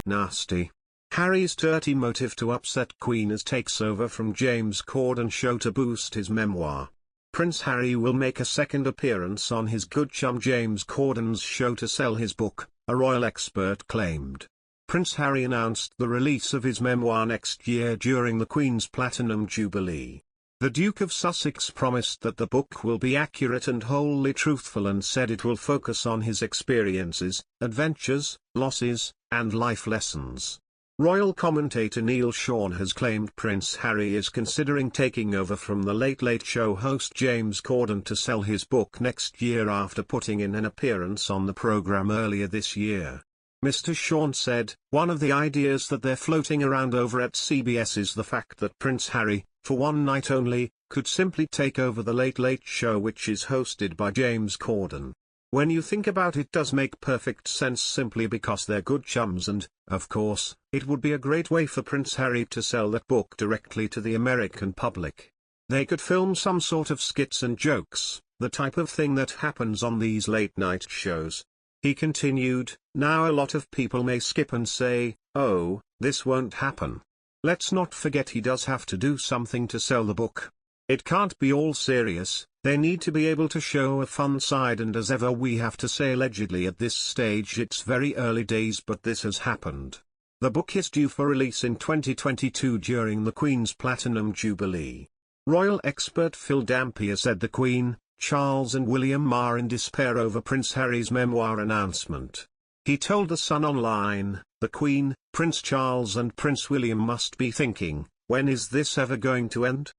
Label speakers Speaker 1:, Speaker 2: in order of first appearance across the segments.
Speaker 1: nasty. Harry's dirty motive to upset Queen as takes over from James Corden show to boost his memoir. Prince Harry will make a second appearance on his good chum James Corden's show to sell his book, a royal expert claimed. Prince Harry announced the release of his memoir next year during the Queen's Platinum Jubilee. The Duke of Sussex promised that the book will be accurate and wholly truthful and said it will focus on his experiences, adventures, losses, and life lessons. Royal commentator Neil Sean has claimed Prince Harry is considering taking over from the Late Late Show host James Corden to sell his book next year after putting in an appearance on the program earlier this year. Mr. Sean said, "One of the ideas that they're floating around over at CBS is the fact that Prince Harry, for one night only, could simply take over the Late Late Show which is hosted by James Corden. When you think about it, does make perfect sense simply because they're good chums and, of course, it would be a great way for Prince Harry to sell that book directly to the American public. They could film some sort of skits and jokes, the type of thing that happens on these late-night shows." He continued, "Now a lot of people may skip and say, oh, this won't happen. Let's not forget he does have to do something to sell the book. It can't be all serious, they need to be able to show a fun side, and as ever we have to say allegedly at this stage it's very early days, but this has happened. The book is due for release in 2022 during the Queen's Platinum Jubilee." Royal expert Phil Dampier said the Queen, Charles and William are in despair over Prince Harry's memoir announcement. He told The Sun Online, "The Queen, Prince Charles and Prince William must be thinking, when is this ever going to end?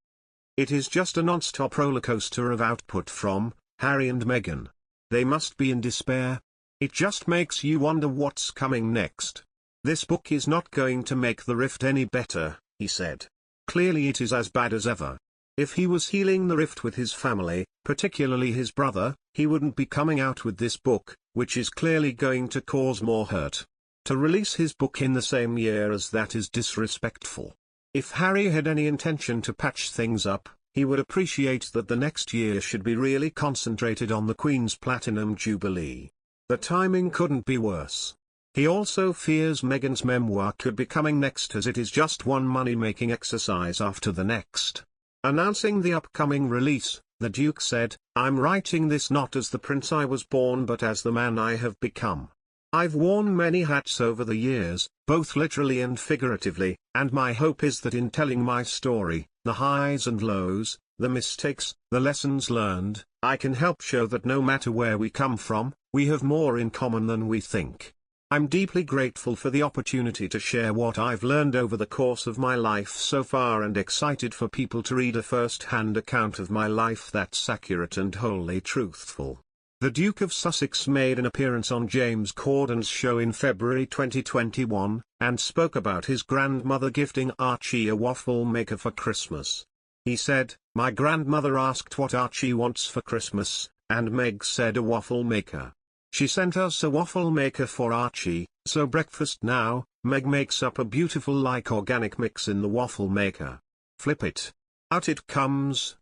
Speaker 1: It is just a non-stop rollercoaster of output from Harry and Meghan. They must be in despair. It just makes you wonder what's coming next. This book is not going to make the rift any better," he said. "Clearly it is as bad as ever. If he was healing the rift with his family, particularly his brother, he wouldn't be coming out with this book, which is clearly going to cause more hurt. To release his book in the same year as that is disrespectful. If Harry had any intention to patch things up, he would appreciate that the next year should be really concentrated on the Queen's Platinum Jubilee. The timing couldn't be worse." He also fears Meghan's memoir could be coming next, as it is just one money-making exercise after the next. Announcing the upcoming release, the Duke said, "I'm writing this not as the prince I was born but as the man I have become. I've worn many hats over the years, both literally and figuratively, and my hope is that in telling my story, the highs and lows, the mistakes, the lessons learned, I can help show that no matter where we come from, we have more in common than we think. I'm deeply grateful for the opportunity to share what I've learned over the course of my life so far, and excited for people to read a first-hand account of my life that's accurate and wholly truthful." The Duke of Sussex made an appearance on James Corden's show in February 2021, and spoke about his grandmother gifting Archie a waffle maker for Christmas. He said, "My grandmother asked what Archie wants for Christmas, and Meg said a waffle maker. She sent us a waffle maker for Archie, so breakfast now, Meg makes up a beautiful like organic mix in the waffle maker. Flip it. Out it comes,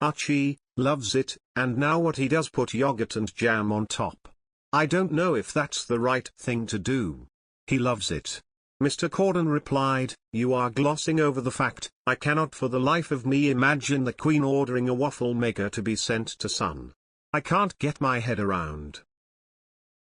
Speaker 1: Archie, loves it, and now what he does put yogurt and jam on top. I don't know if that's the right thing to do. He loves it." Mr. Corden replied, "You are glossing over the fact, I cannot for the life of me imagine the Queen ordering a waffle maker to be sent to Sun. I can't get my head around